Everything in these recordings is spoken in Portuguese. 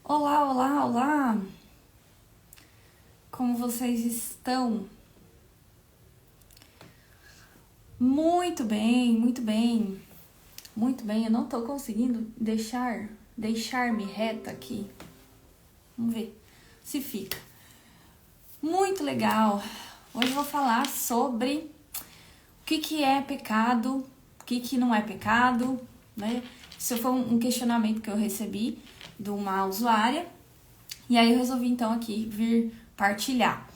Olá, olá, olá! Como vocês estão? Muito bem, muito bem. Muito bem, eu não tô conseguindo deixar-me reta aqui. Vamos ver se fica. Muito legal! Hoje eu vou falar sobre o que é pecado, o que não é pecado, né? Isso foi um questionamento que eu recebi de uma usuária. E aí eu resolvi então aqui vir partilhar.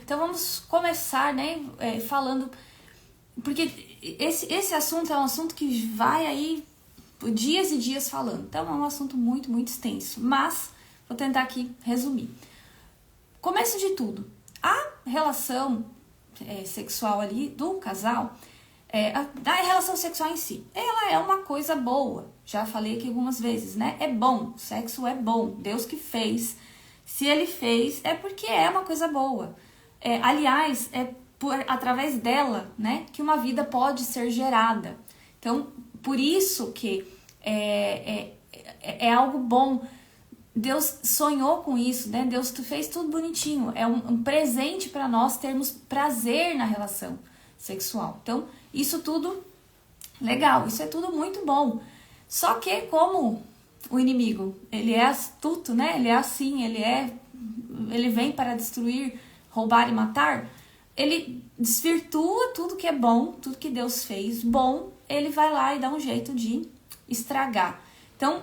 Então vamos começar, né, falando, porque esse assunto é um assunto que vai aí dias e dias falando. Então é um assunto muito, muito extenso, mas vou tentar aqui resumir. Começo de tudo, a relação sexual ali do casal, a relação sexual em si, ela é uma coisa boa. Já falei aqui algumas vezes, né? É bom, o sexo é bom, Deus que fez. Se ele fez, é porque é uma coisa boa. Aliás, é através dela, né, que uma vida pode ser gerada. Então, por isso que é algo bom. Deus sonhou com isso, né? Deus fez tudo bonitinho. É um presente para nós termos prazer na relação sexual. Então, isso tudo legal, isso é tudo muito bom. Só que como o inimigo, ele é astuto, né? Ele é assim, ele vem para destruir, roubar e matar. Ele desvirtua tudo que é bom, tudo que Deus fez bom, ele vai lá e dá um jeito de estragar. Então,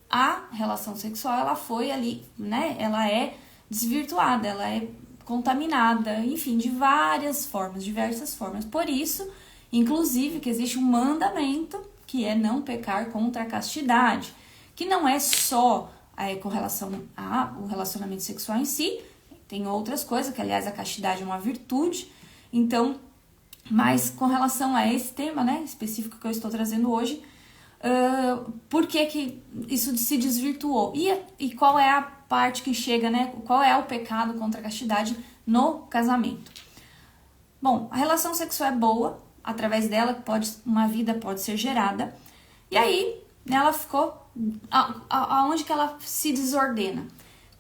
a relação sexual, ela foi ali, né? Ela é desvirtuada, ela é contaminada, enfim, de várias formas, diversas formas. Por isso, inclusive, que existe um mandamento que é não pecar contra a castidade, que não é só com relação ao relacionamento sexual em si, tem outras coisas, que aliás a castidade é uma virtude. Então, mas com relação a esse tema, né, específico que eu estou trazendo hoje, por que isso se desvirtuou? E qual é a parte que chega, né? Qual é o pecado contra a castidade no casamento? Bom, a relação sexual é boa, através dela uma vida pode ser gerada. E aí, ela ficou aonde que ela se desordena?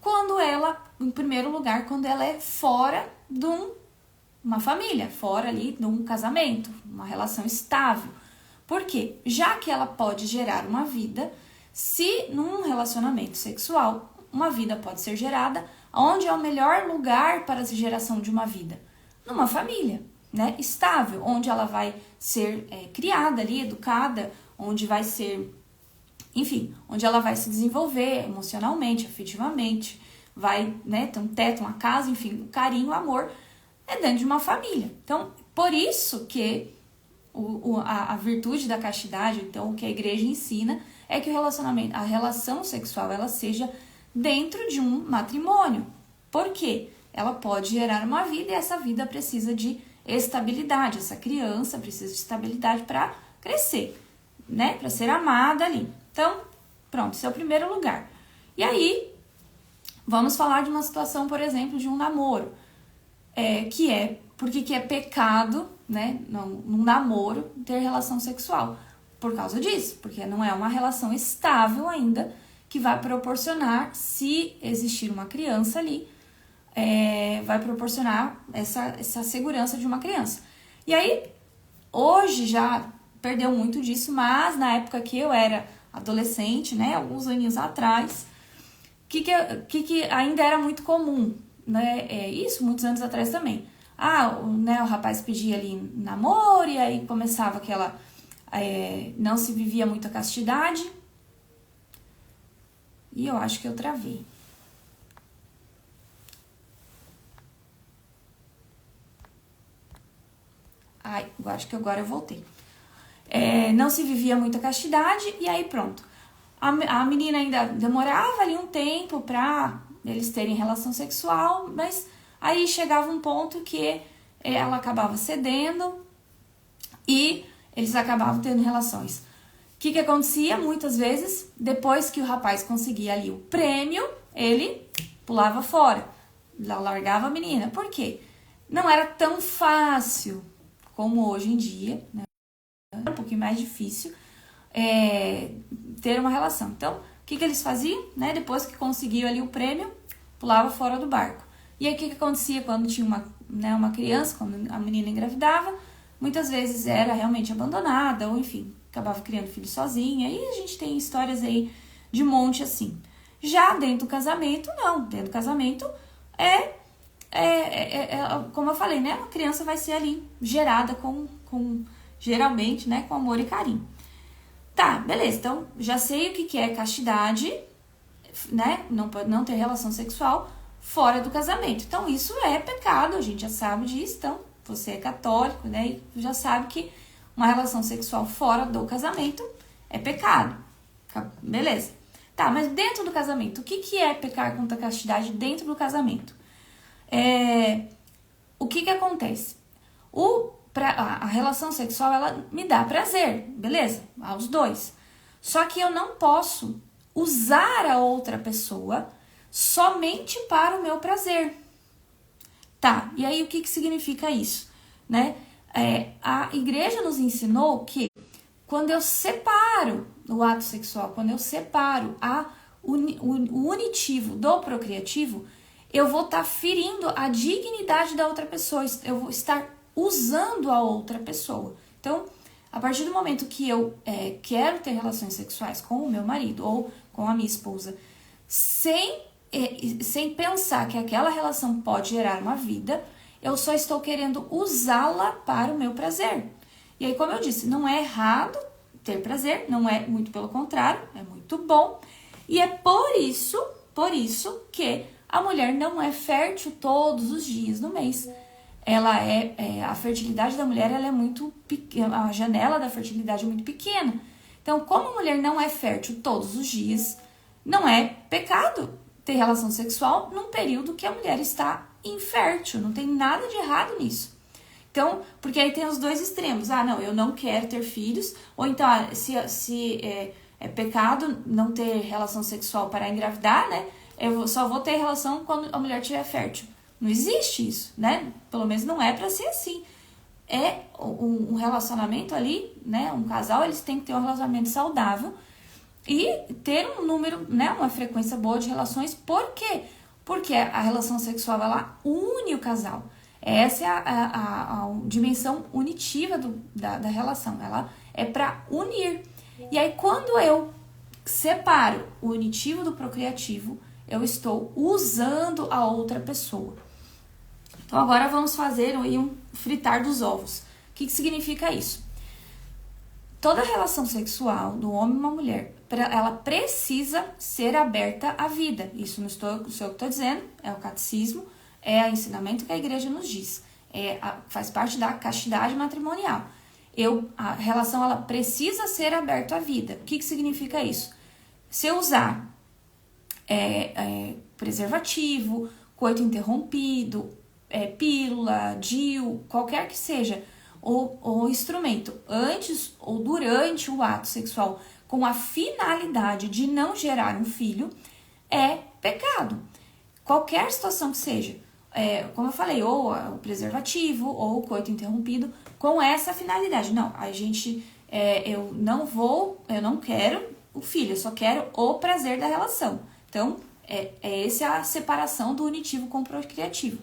Quando ela, em primeiro lugar, quando ela é fora de uma família, fora ali de um casamento, uma relação estável. Por quê? Já que ela pode gerar uma vida, se num relacionamento sexual, uma vida pode ser gerada, onde é o melhor lugar para a geração de uma vida? Numa família, né? Estável, onde ela vai ser criada ali, educada, onde vai ser, enfim, onde ela vai se desenvolver emocionalmente, afetivamente, vai, né, ter um teto, uma casa, enfim, o carinho, o amor é dentro de uma família. Então, por isso que a virtude da castidade, então o que a igreja ensina é que a relação sexual, ela seja dentro de um matrimônio. Por quê? Ela pode gerar uma vida e essa vida precisa de estabilidade. Essa criança precisa de estabilidade para crescer, né? Para ser amada ali. Então, pronto, esse é o primeiro lugar. E aí, vamos falar de uma situação, por exemplo, de um namoro. Porque é pecado, né, num namoro, ter relação sexual. Por causa disso, porque não é uma relação estável ainda que vai proporcionar, se existir uma criança ali, vai proporcionar essa segurança de uma criança. E aí, hoje já perdeu muito disso, mas na época que eu era adolescente, né, alguns aninhos atrás, que ainda era muito comum, né? Isso muitos anos atrás também. O rapaz pedia ali namoro e aí começava aquela... não se vivia muito a castidade. E eu acho que eu travei. Eu acho que agora eu voltei. Não se vivia muito a castidade e aí pronto. A menina ainda demorava ali um tempo pra eles terem relação sexual, mas aí chegava um ponto que ela acabava cedendo e eles acabavam tendo relações. O que acontecia? Muitas vezes, depois que o rapaz conseguia ali o prêmio, ele pulava fora, largava a menina. Por quê? Não era tão fácil como hoje em dia, né? Era um pouquinho mais difícil ter uma relação. Então, o que eles faziam, né? Depois que conseguiam ali o prêmio, pulava fora do barco. E aí o que acontecia quando tinha uma criança, quando a menina engravidava? Muitas vezes era realmente abandonada, ou enfim, acabava criando filho sozinha. E a gente tem histórias aí de monte assim. Já dentro do casamento, não. Dentro do casamento como eu falei, né? Uma criança vai ser ali gerada geralmente, né? Com amor e carinho. Tá, beleza. Então, já sei o que é castidade, né? Não ter relação sexual fora do casamento. Então, isso é pecado, a gente já sabe disso. Então, você é católico, né? E já sabe que uma relação sexual fora do casamento é pecado. Beleza. Tá, mas dentro do casamento, o que é pecar contra a castidade dentro do casamento? O que acontece? A relação sexual, ela me dá prazer, beleza? Aos dois. Só que eu não posso usar a outra pessoa somente para o meu prazer. Tá, e aí o que significa isso? Né? A igreja nos ensinou que quando eu separo o ato sexual, quando eu separo o unitivo do procriativo, eu vou estar ferindo a dignidade da outra pessoa, eu vou estar usando a outra pessoa. Então, a partir do momento que eu quero ter relações sexuais com o meu marido ou com a minha esposa, sem pensar que aquela relação pode gerar uma vida, eu só estou querendo usá-la para o meu prazer. E aí, como eu disse, não é errado ter prazer, não é, muito pelo contrário, é muito bom. E é por isso que a mulher não é fértil todos os dias do mês. Ela a fertilidade da mulher, ela é muito pequena, a janela da fertilidade é muito pequena. Então, como a mulher não é fértil todos os dias, não é pecado ter relação sexual num período que a mulher está infértil, não tem nada de errado nisso. Então, porque aí tem os dois extremos. Não, eu não quero ter filhos, ou então, se é pecado não ter relação sexual para engravidar, né? Eu só vou ter relação quando a mulher estiver fértil. Não existe isso, né? Pelo menos não é para ser assim. É um relacionamento ali, né? Um casal, eles têm que ter um relacionamento saudável e ter um número, né? Uma frequência boa de relações. Por quê? Porque a relação sexual, ela une o casal. Essa é a dimensão unitiva da relação. Ela é para unir. E aí, quando eu separo o unitivo do procriativo, eu estou usando a outra pessoa. Então, agora vamos fazer um fritar dos ovos. O que significa isso? Toda relação sexual do homem e uma mulher, ela precisa ser aberta à vida. Isso não sou eu que estou dizendo, é o catecismo, é o ensinamento que a igreja nos diz. Faz parte da castidade matrimonial. A relação, ela precisa ser aberta à vida. O que significa isso? Se eu usar preservativo, coito interrompido, pílula, DIU, qualquer que seja o instrumento, antes ou durante o ato sexual, com a finalidade de não gerar um filho, é pecado. Qualquer situação que seja, como eu falei, ou o preservativo, ou o coito interrompido, com essa finalidade. Não, eu não quero o filho, eu só quero o prazer da relação. Então, essa é a separação do unitivo com o procriativo.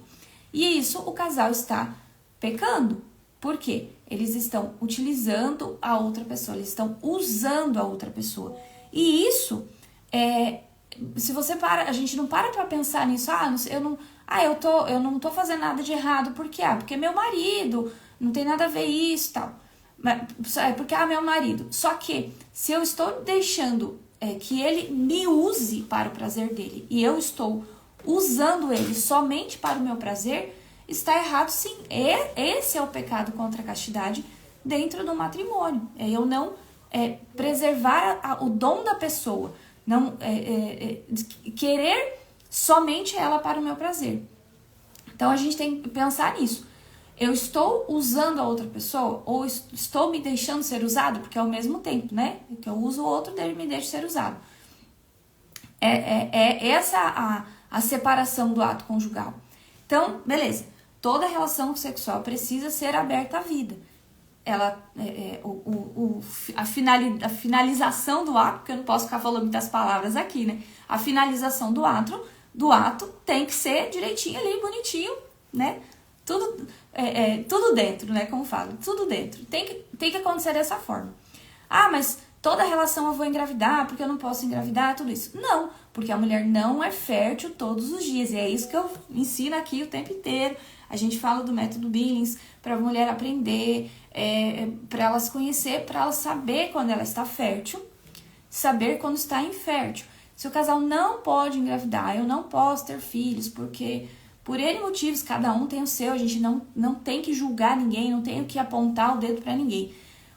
E isso o casal está pecando. Por quê? Eles estão utilizando a outra pessoa, eles estão usando a outra pessoa. E isso, se você a gente não para pra pensar nisso, eu não tô fazendo nada de errado, por quê? Porque meu marido, não tem nada a ver isso e tal. Porque, meu marido. Só que, se eu estou deixando que ele me use para o prazer dele, e eu estou usando ele somente para o meu prazer, está errado sim. Esse é o pecado contra a castidade dentro do matrimônio. Eu não preservar o dom da pessoa, não querer somente ela para o meu prazer. Então a gente tem que pensar nisso. Eu estou usando a outra pessoa ou estou me deixando ser usado? Porque ao mesmo tempo, né? Que eu uso o outro, ele me deixa ser usado. Essa a separação do ato conjugal. Então, beleza. Toda relação sexual precisa ser aberta à vida. a finalização do ato, porque eu não posso ficar falando muitas palavras aqui, né? A finalização do ato tem que ser direitinho ali, bonitinho, né? Tudo dentro, né? Como falo, tudo dentro. Tem que acontecer dessa forma. Ah, mas toda relação eu vou engravidar, porque eu não posso engravidar, tudo isso. Não, porque a mulher não é fértil todos os dias. E é isso que eu ensino aqui o tempo inteiro. A gente fala do método Billings para a mulher aprender, para ela se conhecer, para ela saber quando ela está fértil, saber quando está infértil. Se o casal não pode engravidar, eu não posso ter filhos, porque por N motivos, cada um tem o seu, a gente não tem que julgar ninguém, não tem que apontar o dedo para ninguém.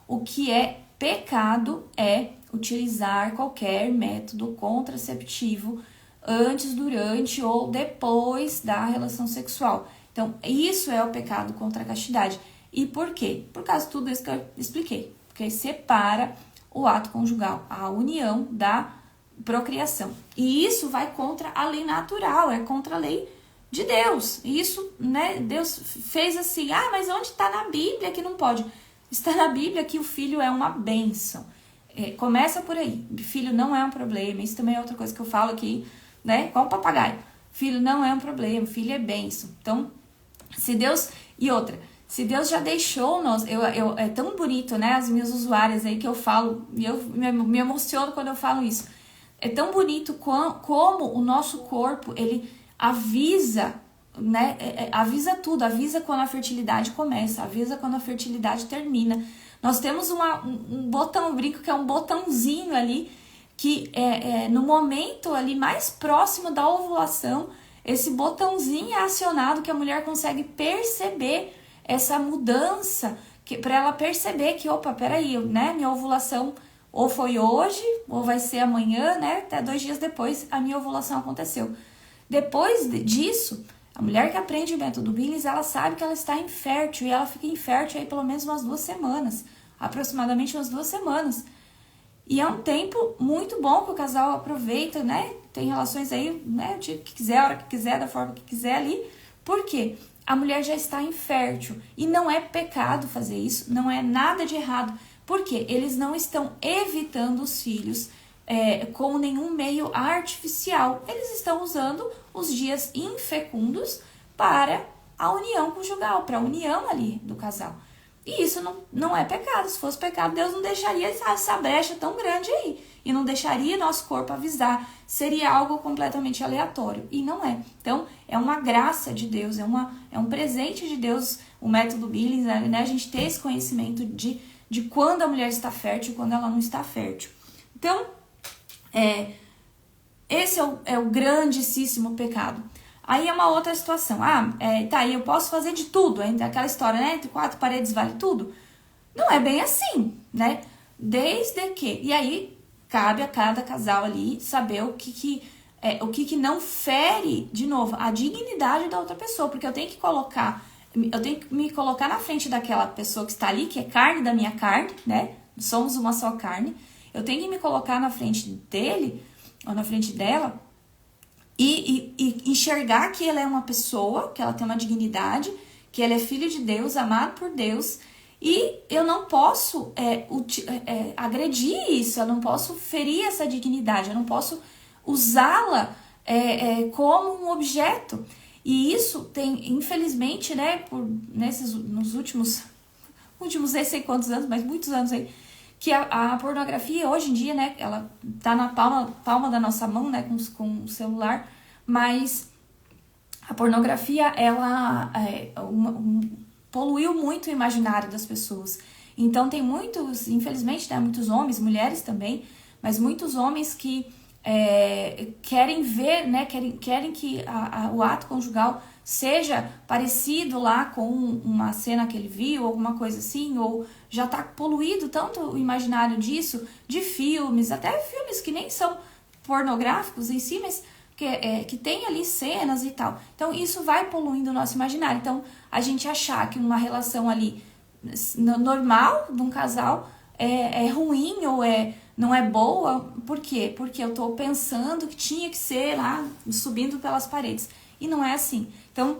O que é pecado é utilizar qualquer método contraceptivo antes, durante ou depois da relação sexual. Então, isso é o pecado contra a castidade. E por quê? Por causa de tudo isso que eu expliquei. Porque separa o ato conjugal, a união da procriação. E isso vai contra a lei natural, é contra a lei de Deus. Isso, né, Deus fez assim, mas onde está na Bíblia que não pode? Está na Bíblia que o filho é uma bênção. Começa por aí. Filho não é um problema. Isso também é outra coisa que eu falo aqui, né? Igual um papagaio. Filho não é um problema, filho é bênção. Então, se Deus já deixou nós, é tão bonito, né? As minhas usuárias aí que eu falo, e eu me emociono quando eu falo isso. É tão bonito como o nosso corpo, ele avisa, né? Avisa tudo, avisa quando a fertilidade começa, avisa quando a fertilidade termina. Nós temos um botão, eu brinco que é um botãozinho ali, que no momento ali mais próximo da ovulação, esse botãozinho é acionado que a mulher consegue perceber essa mudança, para ela perceber que, opa, peraí, né, minha ovulação ou foi hoje, ou vai ser amanhã, né, até 2 dias depois a minha ovulação aconteceu. Depois disso, a mulher que aprende o método Billings, ela sabe que ela está infértil, e ela fica infértil aí pelo menos umas 2 semanas, aproximadamente umas 2 semanas. E é um tempo muito bom que o casal aproveita, né? Tem relações aí, né? O dia que quiser, a hora que quiser, da forma que quiser ali. Por quê? A mulher já está infértil. E não é pecado fazer isso, não é nada de errado. Por quê? Eles não estão evitando os filhos com nenhum meio artificial. Eles estão usando os dias infecundos para a união conjugal, para a união ali do casal. E isso não é pecado. Se fosse pecado, Deus não deixaria essa brecha tão grande aí. E não deixaria nosso corpo avisar. Seria algo completamente aleatório. E não é. Então, é uma graça de Deus, é um presente de Deus, o método Billings, né? A gente ter esse conhecimento de quando a mulher está fértil e quando ela não está fértil. Então, esse é o grandíssimo pecado. Aí é uma outra situação. Eu posso fazer de tudo, aquela história, né? Entre 4 paredes vale tudo. Não é bem assim, né? Desde que... E aí, cabe a cada casal ali saber o que não fere, de novo, a dignidade da outra pessoa. Porque eu tenho que me colocar na frente daquela pessoa que está ali, que é carne da minha carne, né? Somos uma só carne. Eu tenho que me colocar na frente dele, ou na frente dela, e enxergar que ela é uma pessoa, que ela tem uma dignidade, que ela é filho de Deus, amado por Deus, e eu não posso agredir isso, eu não posso ferir essa dignidade, eu não posso usá-la como um objeto. E isso tem, infelizmente, né, nos últimos nem sei quantos anos, mas muitos anos aí, que a pornografia hoje em dia, né, ela tá na palma da nossa mão, né, com o celular, mas a pornografia, ela poluiu muito o imaginário das pessoas. Então tem muitos, infelizmente, né, muitos homens, mulheres também, mas muitos homens que querem ver, né, querem que o ato conjugal seja parecido lá com uma cena que ele viu, alguma coisa assim, ou já tá poluído tanto o imaginário disso, de filmes, até filmes que nem são pornográficos em si, mas que tem ali cenas e tal. Então isso vai poluindo o nosso imaginário. Então a gente achar que uma relação ali normal de um casal é ruim ou não é boa, por quê? Porque eu tô pensando que tinha que ser lá subindo pelas paredes. E não é assim. Então,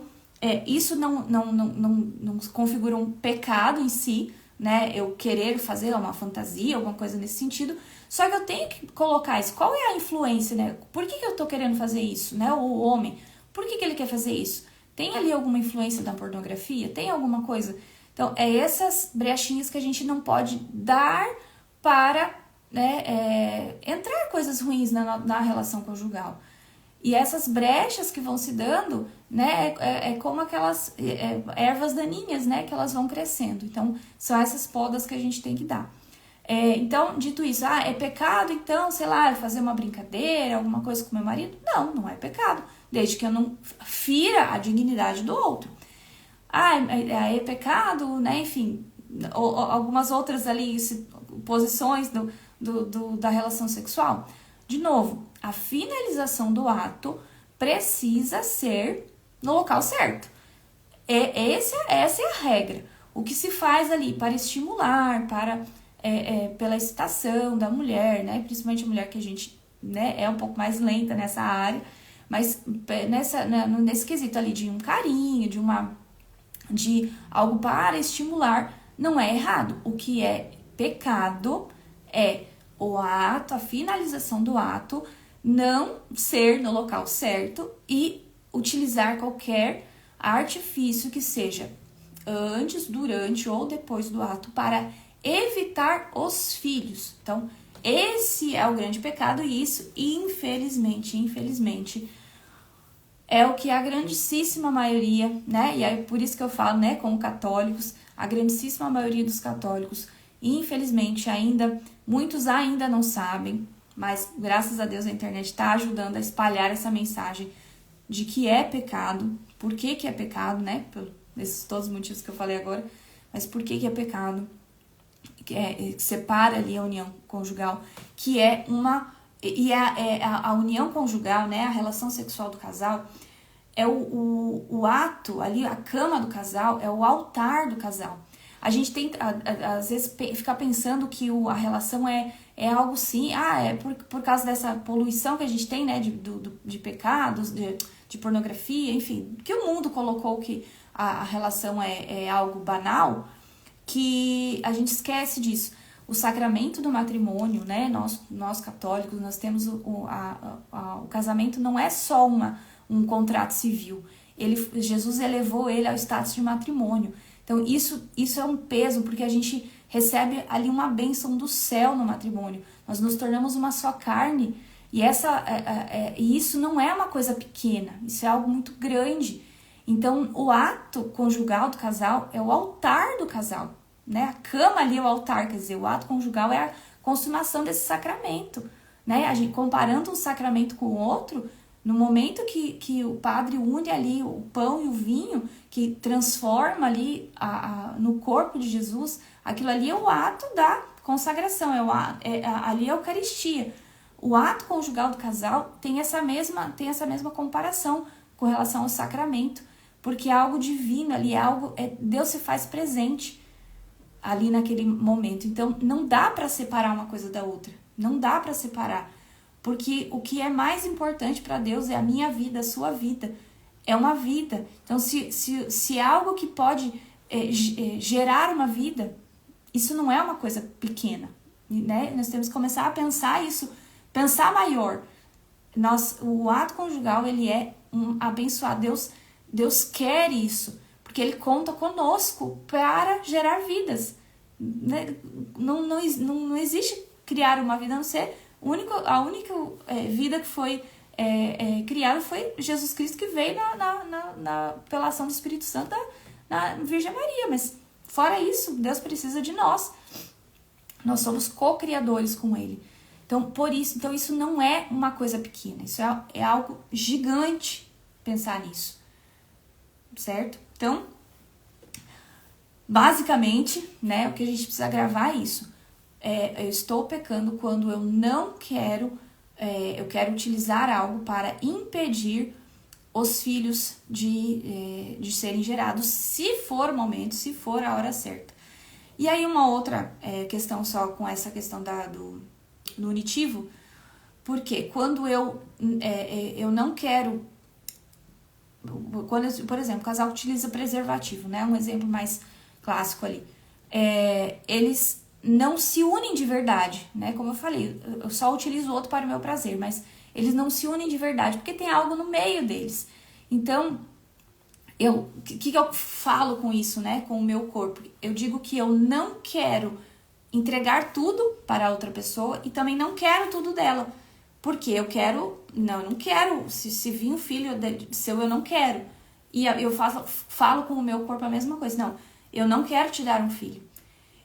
isso não configura um pecado em si, né, eu querer fazer uma fantasia, alguma coisa nesse sentido, só que eu tenho que colocar isso. Qual é a influência, né? Por que eu tô querendo fazer isso, né? O homem, por que ele quer fazer isso? Tem ali alguma influência da pornografia? Tem alguma coisa? Então, é essas brechinhas que a gente não pode dar para, né, entrar coisas ruins na relação conjugal. E essas brechas que vão se dando, né, é como aquelas ervas daninhas, né, que elas vão crescendo. Então, são essas podas que a gente tem que dar. Então, dito isso, é pecado, então, sei lá, fazer uma brincadeira, alguma coisa com meu marido? Não, não é pecado, desde que eu não fira a dignidade do outro. É pecado, né, enfim, algumas outras ali posições da relação sexual. De novo, a finalização do ato precisa ser no local certo. Essa é a regra. O que se faz ali para estimular, pela excitação da mulher, né? Principalmente a mulher que a gente, né, é um pouco mais lenta nessa área, mas nesse quesito ali de um carinho, de algo para estimular, não é errado. O que é pecado é o ato, a finalização do ato, não ser no local certo e utilizar qualquer artifício que seja antes, durante ou depois do ato para evitar os filhos. Então, esse é o grande pecado e isso, infelizmente, é o que a grandíssima maioria, né? E aí por isso que eu falo, né, como católicos, a grandíssima maioria dos católicos, infelizmente, muitos ainda não sabem, mas graças a Deus a internet está ajudando a espalhar essa mensagem de que é pecado. Por que é pecado, né? Esses todos os motivos que eu falei agora, mas por que é pecado? Que separa ali a união conjugal, que é a união conjugal, né? A relação sexual do casal é o ato ali, a cama do casal é o altar do casal. A gente tem, às vezes, ficar pensando que a relação é algo sim, é por causa dessa poluição que a gente tem, né, de pecados, de pornografia, enfim, que o mundo colocou que a relação é algo banal, que a gente esquece disso. O sacramento do matrimônio, né, nós católicos, nós temos o casamento não é só um contrato civil. Jesus elevou ele ao status de matrimônio. Então, isso é um peso, porque a gente recebe ali uma bênção do céu no matrimônio. Nós nos tornamos uma só carne. E isso não é uma coisa pequena, isso é algo muito grande. Então, o ato conjugal do casal é o altar do casal, né? A cama ali é o altar, quer dizer, o ato conjugal é a consumação desse sacramento, né? A gente, comparando um sacramento com o outro, no momento que o padre une ali o pão e o vinho, que transforma ali no corpo de Jesus, aquilo ali é o ato da consagração, ali é a Eucaristia. O ato conjugal do casal tem essa mesma comparação com relação ao sacramento, porque é algo divino ali, Deus se faz presente ali naquele momento. Então, não dá para separar uma coisa da outra, não dá para separar. Porque o que é mais importante para Deus é a minha vida, a sua vida. É uma vida. Então, se é algo que pode gerar uma vida, isso não é uma coisa pequena, né? Nós temos que começar a pensar isso, pensar maior. O ato conjugal, ele é abençoado. Deus quer isso, porque Ele conta conosco para gerar vidas. Né? Não existe criar uma vida, a não ser a única vida que foi criada foi Jesus Cristo, que veio pela ação do Espírito Santo na Virgem Maria. Mas fora isso, Deus precisa de nós. Nós somos co-criadores com Ele. Então, isso não é uma coisa pequena. Isso é algo gigante pensar nisso. Certo? Então, basicamente, né, o que a gente precisa gravar é isso. Eu estou pecando quando eu não quero, eu quero utilizar algo para impedir os filhos de serem gerados, se for o momento, se for a hora certa. E aí uma outra questão só com essa questão do unitivo, porque quando eu não quero, quando, por exemplo, o casal utiliza preservativo, né, um exemplo mais clássico ali. eles não se unem de verdade, né? Como eu falei, eu só utilizo o outro para o meu prazer, mas eles não se unem de verdade, porque tem algo no meio deles. Então, o que eu falo com isso, né? Com o meu corpo? Eu digo que eu não quero entregar tudo para a outra pessoa e também não quero tudo dela. Porque eu não quero, se vir um filho seu, eu não quero. E eu falo com o meu corpo a mesma coisa. Não, eu não quero te dar um filho.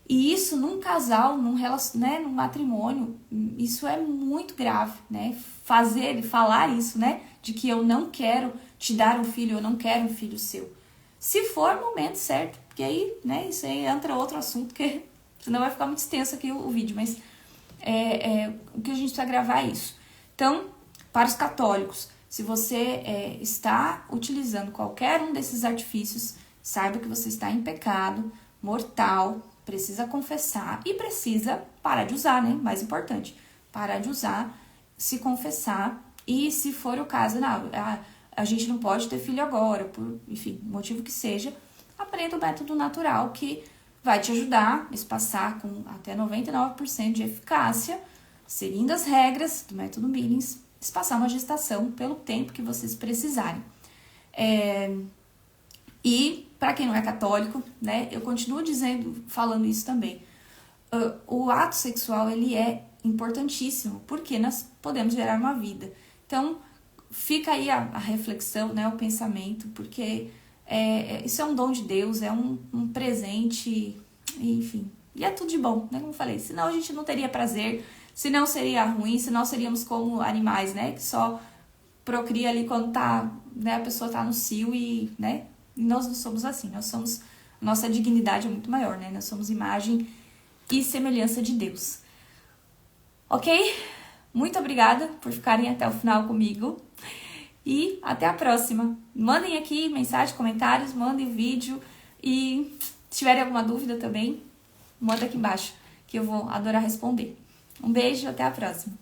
E isso num casal, né, num matrimônio, isso é muito grave, né? Falar isso, né? De que eu não quero te dar um filho, eu não quero um filho seu. Se for o momento certo, porque aí, né, isso aí entra outro assunto, que senão vai ficar muito extenso aqui o vídeo, mas o que a gente precisa gravar é isso. Então, para os católicos, se você está utilizando qualquer um desses artifícios, saiba que você está em pecado mortal, precisa confessar e precisa parar de usar, né? Mais importante, parar de usar, se confessar e, se for o caso, não, a gente não pode ter filho agora, por, enfim, motivo que seja, aprenda o método natural que vai te ajudar a espaçar com até 99% de eficácia, seguindo as regras do método Billings, espaçar uma gestação pelo tempo que vocês precisarem. E, para quem não é católico, né, eu continuo falando isso também. O ato sexual, ele é importantíssimo, porque nós podemos gerar uma vida. Então, fica aí a reflexão, né, o pensamento, porque isso é um dom de Deus, é um presente, enfim. E é tudo de bom, né, como eu falei. Senão a gente não teria prazer, senão seria ruim, senão seríamos como animais, né, que só procria ali quando né, a pessoa tá no cio e, né, nós não somos assim, nossa dignidade é muito maior, né? Nós somos imagem e semelhança de Deus. Ok? Muito obrigada por ficarem até o final comigo e até a próxima. Mandem aqui mensagem, comentários, mandem vídeo e se tiverem alguma dúvida também, manda aqui embaixo que eu vou adorar responder. Um beijo, até a próxima.